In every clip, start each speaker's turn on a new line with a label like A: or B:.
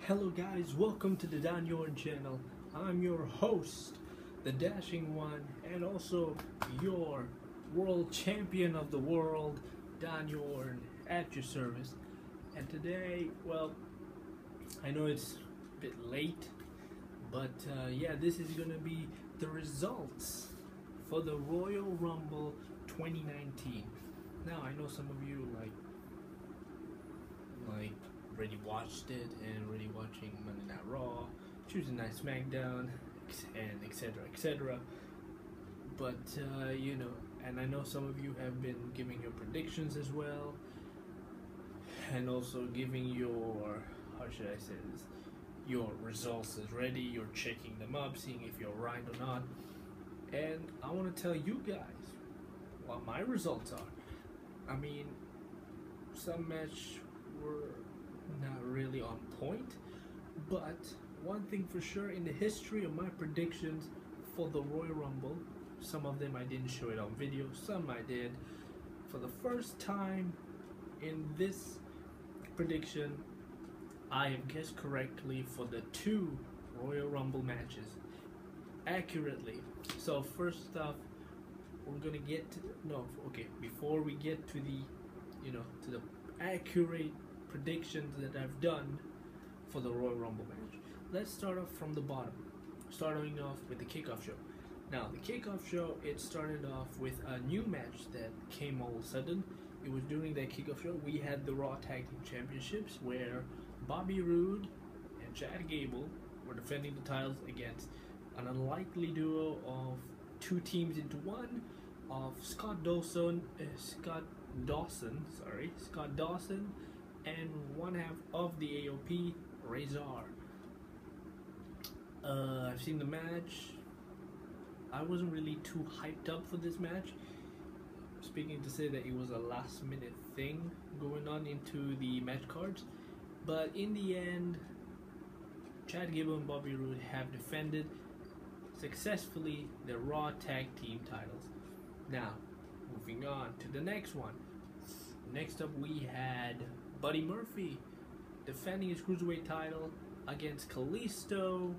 A: Hello guys, welcome to the Danial channel. I'm your host, the Dashing One, and also your world champion of the world, Danial, at your service. And today, well, I know it's a bit late, but yeah, this is gonna be the results for the Royal Rumble 2019. Now, I know some of you like already watched it and already watching Monday Night Raw, Tuesday Night SmackDown, and etc. But you know, and I know some of you have been giving your predictions as well, and also giving your, how should I say this, your results is ready. You're checking them up, seeing if you're right or not. And I want to tell you guys what my results are. I mean, some match were not really on point, but one thing for sure, in the history of my predictions for the Royal Rumble, some of them I didn't show it on video, some I did. For the first time in this prediction, I have guessed correctly for the 2 Royal Rumble matches accurately. So first off, we're gonna get to, before we get to the, to the accurate predictions that I've done for the Royal Rumble match, let's start off from the bottom, starting off with the kickoff show. Now, the kickoff show, it started off with a new match that came all of a sudden. It was during that kickoff show we had the Raw Tag Team Championships, where Bobby Roode and Chad Gable were defending the titles against an unlikely duo of 2 teams into one, of Scott Dawson, and one half of the AOP, Razor. I've seen the match. I wasn't really too hyped up for this match. Speaking to say that it was a last minute thing going on into the match cards. But in the end, Chad Gable and Bobby Roode have defended successfully the Raw Tag Team titles. Now, moving on to the next one. Next up, we had Buddy Murphy defending his Cruiserweight title against Kalisto,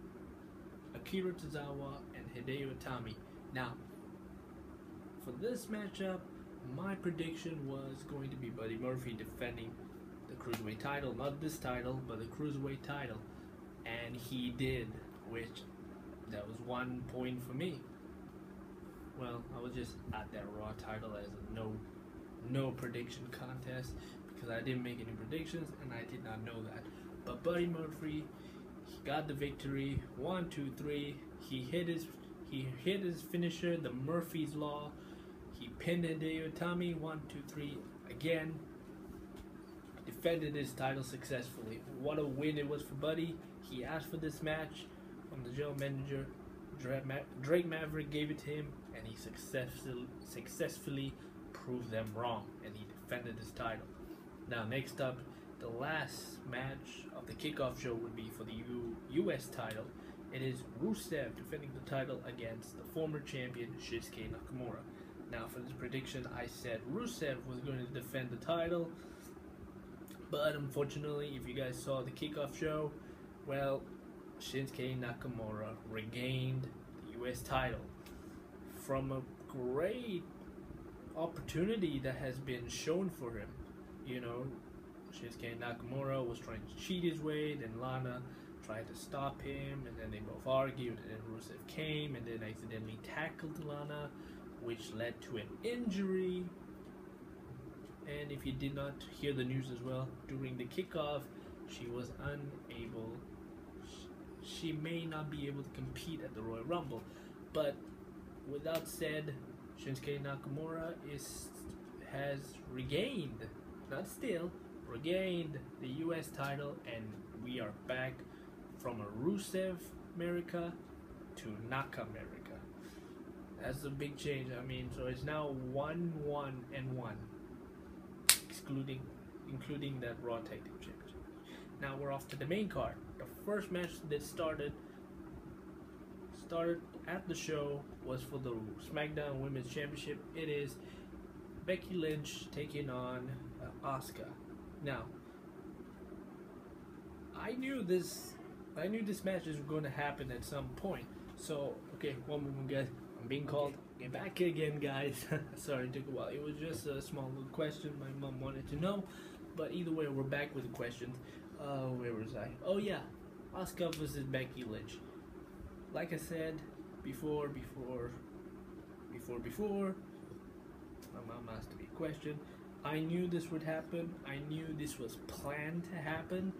A: Akira Tozawa, and Hideo Itami. Now, for this matchup, my prediction was going to be Buddy Murphy defending the Cruiserweight title. Not this title, but the Cruiserweight title. And he did, which that was 1 point for me. Well, I was just at that Raw title as a no prediction contest, because I didn't make any predictions and I did not know that. But Buddy Murphy, he got the victory. 1, 2, 3. He hit his finisher, the Murphy's Law. He pinned Hideo Itami. 1, 2, 3 again. Defended his title successfully. What a win it was for Buddy. He asked for this match from the general manager. Drake Maverick gave it to him, and he successfully proved them wrong, and he defended his title. Now, next up, the last match of the kickoff show would be for the US title. It is Rusev defending the title against the former champion Shinsuke Nakamura. Now, for this prediction, I said Rusev was going to defend the title, but unfortunately, if you guys saw the kickoff show, well, Shinsuke Nakamura regained the US title from a great opportunity that has been shown for him. You know, Shinsuke Nakamura was trying to cheat his way, then Lana tried to stop him, and then they both argued, and then Rusev came and then accidentally tackled Lana, which led to an injury. And if you did not hear the news as well, during the kickoff, she was unable, she may not be able to compete at the Royal Rumble. But with that said, Shinsuke Nakamura has regained, not still, regained the US title, and we are back from a Rusev America to Naka America. That's a big change. I mean, so it's now 1-1-1, including that Raw Tag Team Championship. Now we're off to the main card. The first match that started at the show was for the SmackDown Women's Championship. It is Becky Lynch taking on Asuka. Now, I knew this match is going to happen at some point. So okay, one moment, guys. I'm being called. Get back again, guys. Sorry, it took a while. It was just a small little question my mom wanted to know. But either way, we're back with the questions. Where was I? Oh yeah, Asuka versus Becky Lynch. Like I said before, my mom asked me a question. I knew this would happen. I knew this was planned to happen.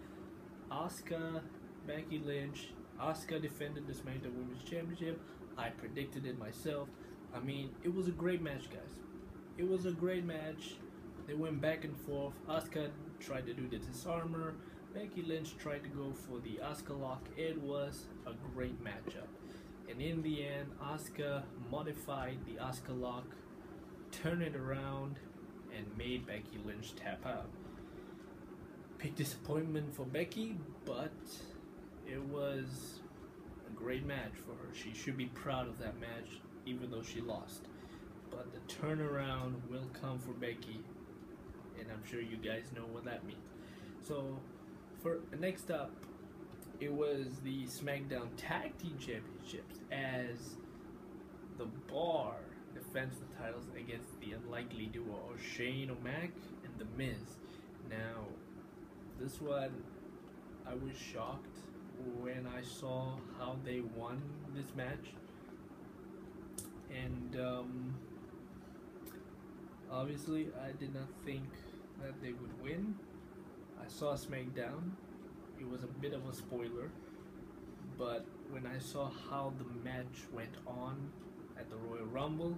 A: Asuka, Becky Lynch. Asuka defended the SmackDown Women's Championship. I predicted it myself. I mean, it was a great match, guys. It was a great match. They went back and forth. Asuka tried to do the disarmer. Becky Lynch tried to go for the Asuka lock. It was a great matchup. And in the end, Asuka modified the Asuka lock, turned it around, and made Becky Lynch tap out. Big disappointment for Becky, but it was a great match for her. She should be proud of that match, even though she lost. But the turnaround will come for Becky, and I'm sure you guys know what that means. So, for next up, it was the SmackDown Tag Team Championships as The Bar defends the titles against the unlikely duo of Shane O'Mac and The Miz. Now, this one, I was shocked when I saw how they won this match. And obviously, I did not think that they would win. I saw SmackDown. It was a bit of a spoiler, but when I saw how the match went on at the Royal Rumble,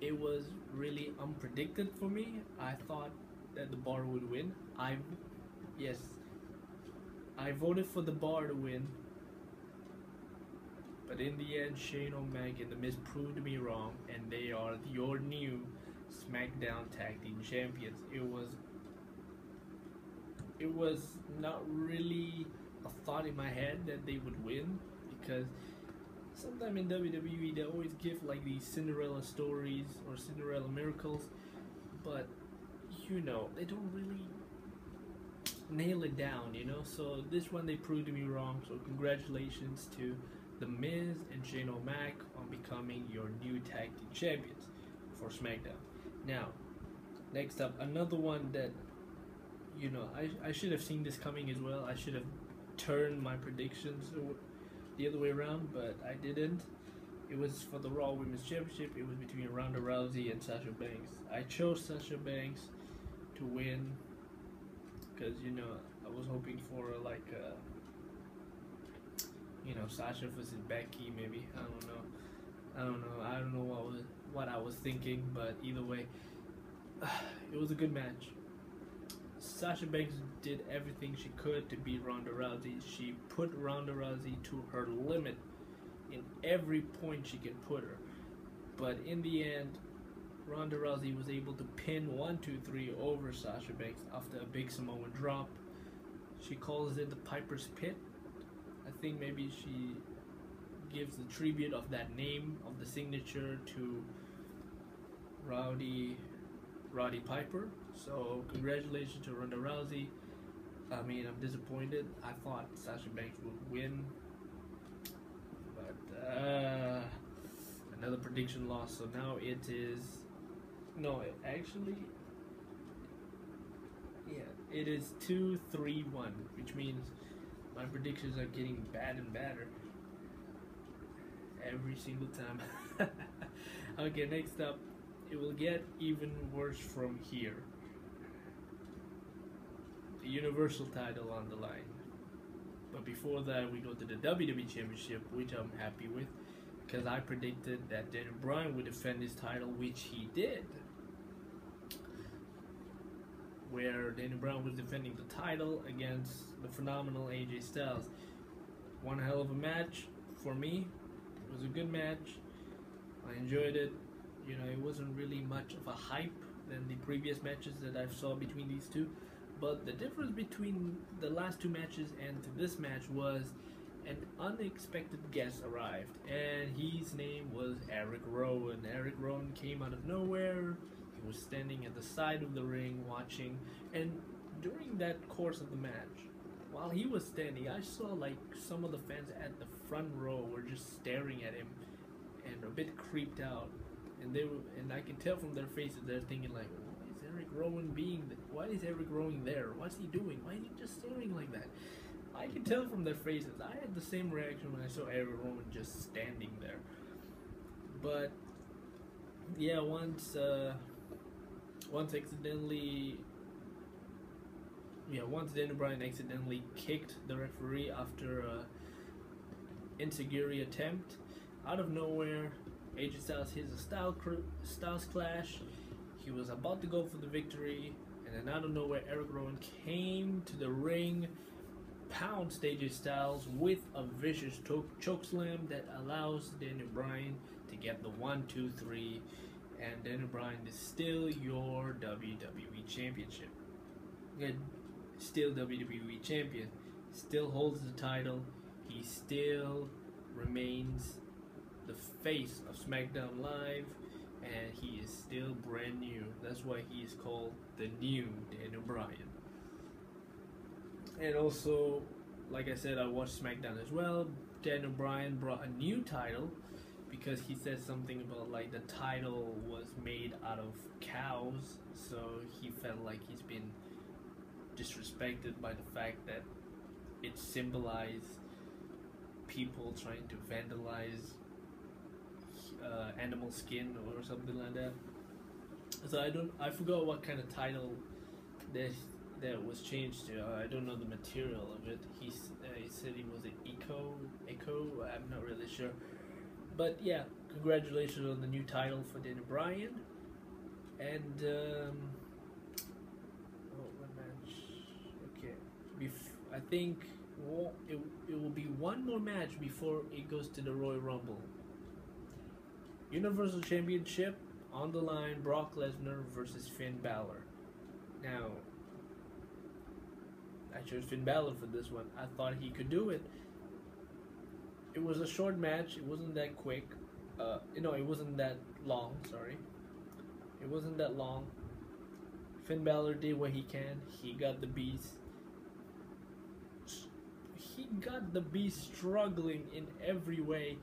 A: it was really unpredicted for me. I thought that the Bar would win. I voted for the Bar to win, but in the end, Shane O'Mac and The Miz proved me wrong, and they are your new SmackDown Tag Team Champions. It was not really a thought in my head that they would win, because sometimes in WWE they always give like these Cinderella stories or Cinderella miracles, but you know, they don't really nail it down, you know. So this one they proved me wrong, so congratulations to The Miz and Shane O'Mac on becoming your new tag team champions for SmackDown. Now, next up, another one that, you know, I should have seen this coming as well. I should have turned my predictions the other way around, but I didn't. It was for the Raw Women's Championship. It was between Ronda Rousey and Sasha Banks. I chose Sasha Banks to win because, you know, I was hoping for like a, you know, Sasha versus Becky maybe. I don't know what I was thinking, but either way, it was a good match. Sasha Banks did everything she could to beat Ronda Rousey. She put Ronda Rousey to her limit in every point she could put her. But in the end, Ronda Rousey was able to pin 1, 2, 3 over Sasha Banks after a big Samoan drop. She calls it the Piper's Pit. I think maybe she gives the tribute of that name, of the signature, to Roddy Piper. So congratulations to Ronda Rousey. I mean, I'm disappointed. I thought Sasha Banks would win, but another prediction loss. So now it is it is 2-3-1, which means my predictions are getting bad and badder every single time. Okay, next up, it will get even worse from here. The Universal title on the line. But before that, we go to the WWE Championship, which I'm happy with, because I predicted that Daniel Bryan would defend his title, which he did. Where Daniel Bryan was defending the title against the phenomenal AJ Styles. One hell of a match for me. It was a good match. I enjoyed it. You know, it wasn't really much of a hype than the previous matches that I saw between these two. But the difference between the last two matches and to this match was an unexpected guest arrived. And his name was Eric Rowan. Eric Rowan came out of nowhere. He was standing at the side of the ring watching. And during that course of the match, while he was standing, I saw like some of the fans at the front row were just staring at him and a bit creeped out. And I can tell from their faces they're thinking like, why is Eric Rowan why is Eric Rowan there? What's he doing? Why is he just staring like that? I can tell from their faces. I had the same reaction when I saw Eric Rowan just standing there. But yeah, once Daniel Bryan accidentally kicked the referee after a enziguri attempt, out of nowhere, AJ Styles hits a Styles Clash. He was about to go for the victory, and then out of nowhere, Eric Rowan came to the ring, pounds AJ Styles with a vicious chokeslam that allows Daniel Bryan to get the 1, 2, 3, and Daniel Bryan is still your WWE Championship. Still WWE Champion. Still holds the title. He still remains the face of SmackDown Live, and he is still brand new. That's why he is called the new Daniel Bryan. And also, like I said, I watched SmackDown as well. Daniel Bryan brought a new title because he said something about like the title was made out of cows, so he felt like he's been disrespected by the fact that it symbolized people trying to vandalize animal skin or something like that. So I forgot what kind of title that was changed to. I don't know the material of it. He said he was an eco. I'm not really sure, but yeah, congratulations on the new title for Daniel Bryan. And one match. Okay, I think it will be one more match before it goes to the Royal Rumble. Universal Championship on the line, Brock Lesnar versus Finn Balor. Now, I chose Finn Balor for this one. I thought he could do it. It was a short match. It wasn't that quick. It wasn't that long, sorry. It wasn't that long. Finn Balor did what he can. He got the Beast. He got the Beast struggling in every way.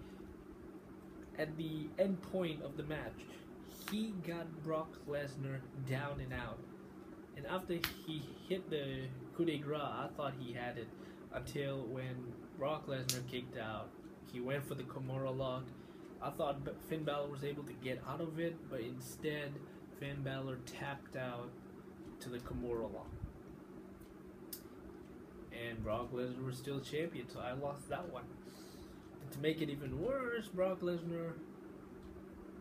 A: At the end point of the match, he got Brock Lesnar down and out. And after he hit the coup de grace, I thought he had it. Until when Brock Lesnar kicked out, he went for the Kimura lock. I thought Finn Balor was able to get out of it, but instead, Finn Balor tapped out to the Kimura lock. And Brock Lesnar was still champion, so I lost that one. And to make it even worse, Brock Lesnar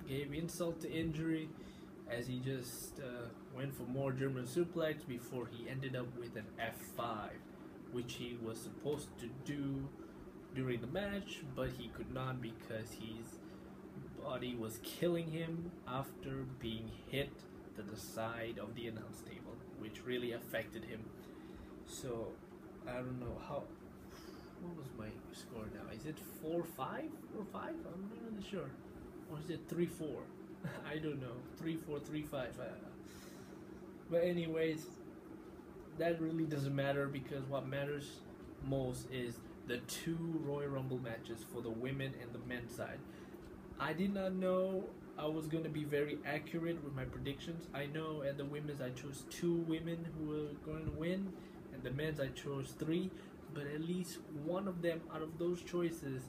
A: gave insult to injury as he just went for more German suplex before he ended up with an F5, which he was supposed to do during the match, but he could not because his body was killing him after being hit to the side of the announce table, which really affected him. So I don't know what was my score now? Is it 4-5? 4-5? I'm not really sure. Or is it 3-4? I don't know. 3-4, 3-5. But anyways, that really doesn't matter because what matters most is the 2 Royal Rumble matches for the women and the men's side. I did not know I was going to be very accurate with my predictions. I know at the women's I chose 2 women who were going to win, and the men's I chose 3. But at least one of them out of those choices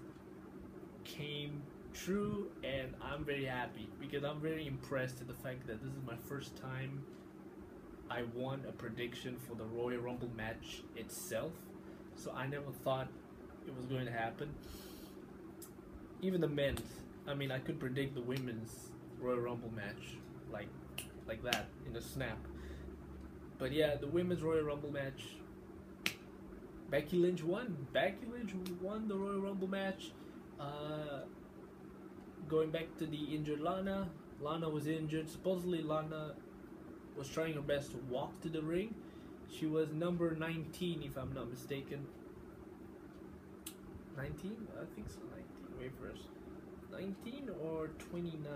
A: came true, and I'm very happy because I'm very impressed at the fact that this is my first time I won a prediction for the Royal Rumble match itself. So I never thought it was going to happen. Even the men's, I mean, I could predict the women's Royal Rumble match like that in a snap. But yeah, the women's Royal Rumble match, Becky Lynch won. Becky Lynch won the Royal Rumble match. Going back to the injured Lana. Lana was injured. Supposedly Lana was trying her best to walk to the ring. She was number 19, if I'm not mistaken. 19? I think so, 19. Wait first. 19 or 29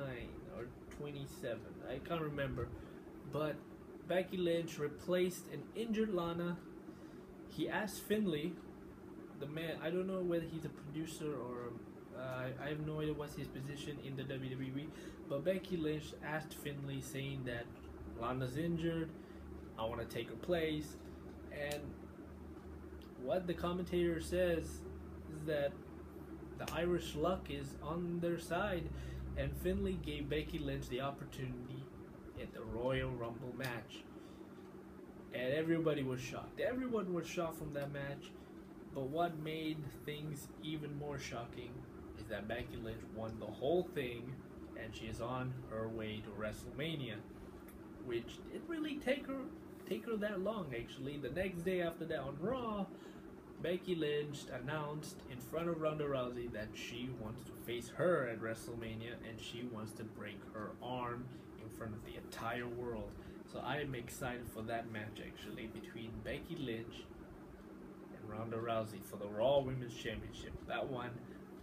A: or 27. I can't remember. But Becky Lynch replaced an injured Lana. he asked Finlay, the man, I don't know whether he's a producer or I have no idea what's his position in the WWE, but Becky Lynch asked Finlay saying that Lana's injured, I want to take her place, and what the commentator says is that the Irish luck is on their side, and Finlay gave Becky Lynch the opportunity at the Royal Rumble match. And everybody was shocked. Everyone was shocked from that match. But what made things even more shocking is that Becky Lynch won the whole thing, and she is on her way to WrestleMania, which didn't really take her that long actually. The next day after that on Raw, Becky Lynch announced in front of Ronda Rousey that she wants to face her at WrestleMania, and she wants to break her arm in front of the entire world. So I am excited for that match actually between Becky Lynch and Ronda Rousey for the Raw Women's Championship. That one,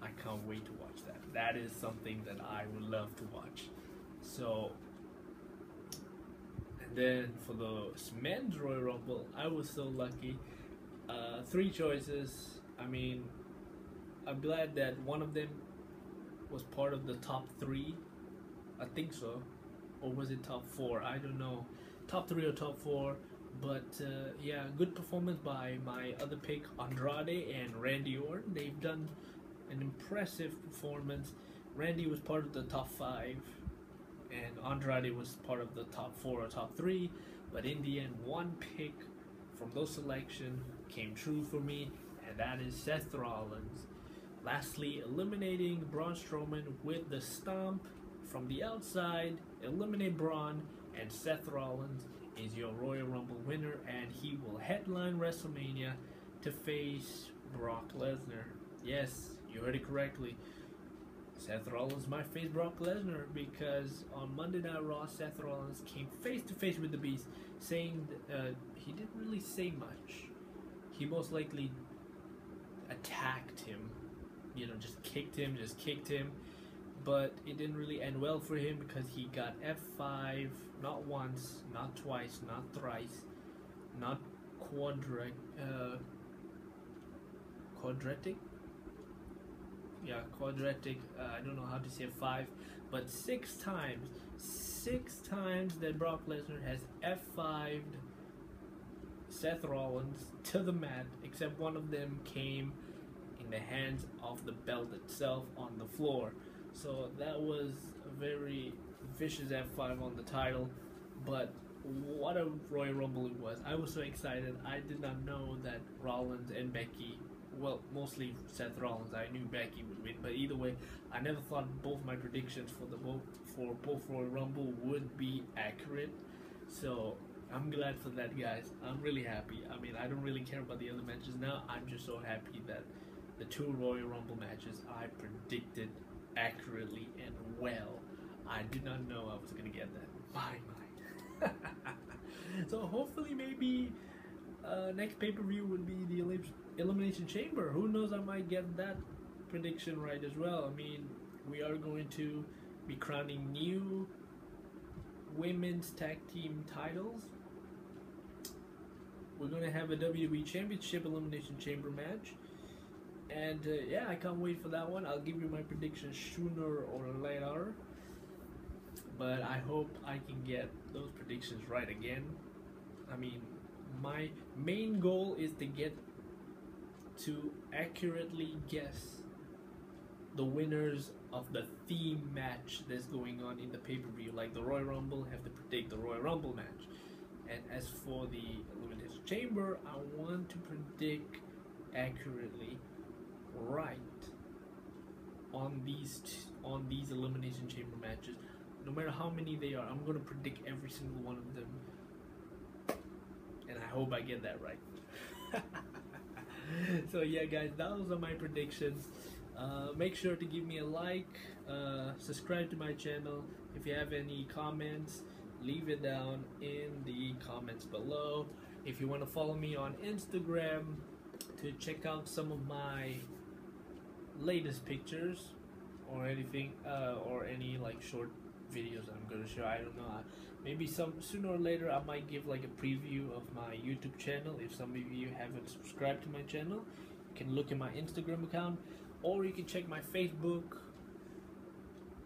A: I can't wait to watch that. That is something that I would love to watch. So, and then for the men's Royal Rumble, I was so lucky. 3 choices. I mean, I'm glad that one of them was part of the top 3. I think so. Or was it top 4? I don't know. Top 3 or top 4. But yeah, good performance by my other pick, Andrade and Randy Orton. They've done an impressive performance. Randy was part of the top 5, and Andrade was part of the top 4 or top 3. But in the end, one pick from those selections came true for me, and that is Seth Rollins. Lastly, eliminating Braun Strowman with the stomp from the outside. Eliminate Braun, and Seth Rollins is your Royal Rumble winner, and he will headline WrestleMania to face Brock Lesnar. Yes, you heard it correctly. Seth Rollins might face Brock Lesnar, because on Monday Night Raw, Seth Rollins came face to face with the Beast, saying he didn't really say much. He most likely attacked him, you know, just kicked him, but it didn't really end well for him because he got F5 not once, not twice, not thrice, not quadratic. Yeah, quadratic. I don't know how to say 5, but 6 times. 6 times that Brock Lesnar has F5'd Seth Rollins to the mat, except one of them came in the hands of the belt itself on the floor. So that was a very vicious F5 on the title, but what a Royal Rumble it was. I was so excited. I did not know that Rollins and Becky, well, mostly Seth Rollins, I knew Becky would win, but either way, I never thought both my predictions for both Royal Rumble would be accurate. So I'm glad for that, guys. I'm really happy. I mean, I don't really care about the other matches now. I'm just so happy that the 2 Royal Rumble matches I predicted accurately and well. I did not know I was going to get that in my mind. So hopefully maybe next pay-per-view would be the Elimination Chamber. Who knows, I might get that prediction right as well. I mean, we are going to be crowning new women's tag team titles. We're going to have a WWE Championship Elimination Chamber match. And yeah, I can't wait for that one. I'll give you my predictions sooner or later. But I hope I can get those predictions right again. I mean, my main goal is to get to accurately guess the winners of the theme match that's going on in the pay-per-view. Like the Royal Rumble, have to predict the Royal Rumble match. And as for the Elimination Chamber, I want to predict accurately right on these Elimination Chamber matches. No matter how many they are, I'm going to predict every single one of them. And I hope I get that right. So yeah, guys, those are my predictions. Make sure to give me a like, subscribe to my channel. If you have any comments, leave it down in the comments below. If you want to follow me on Instagram to check out some of my latest pictures or anything, or any like short videos that I'm gonna show. I don't know. Maybe sooner or later I might give like a preview of my YouTube channel. If some of you haven't subscribed to my channel, you can look at my Instagram account, or you can check my Facebook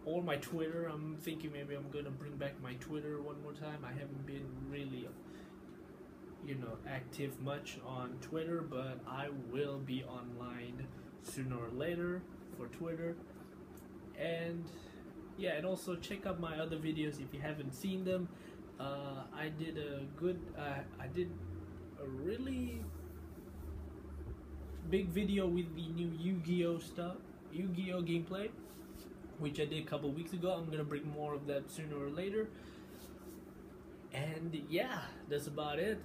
A: or my Twitter. I'm thinking maybe I'm gonna bring back my Twitter one more time. I haven't been really, active much on Twitter, but I will be online sooner or later for Twitter. And yeah, and also check out my other videos if you haven't seen them. I did a really big video with the new Yu-Gi-Oh gameplay, which I did a couple weeks ago. I'm gonna bring more of that sooner or later. And yeah, that's about it.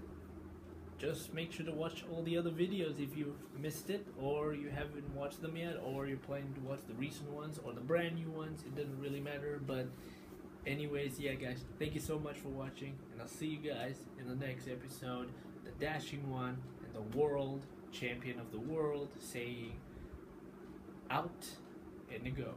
A: Just make sure to watch all the other videos if you missed it, or you haven't watched them yet, or you're planning to watch the recent ones or the brand new ones. It doesn't really matter. But anyways, yeah guys, thank you so much for watching, and I'll see you guys in the next episode. The dashing one and the world champion of the world saying out and go.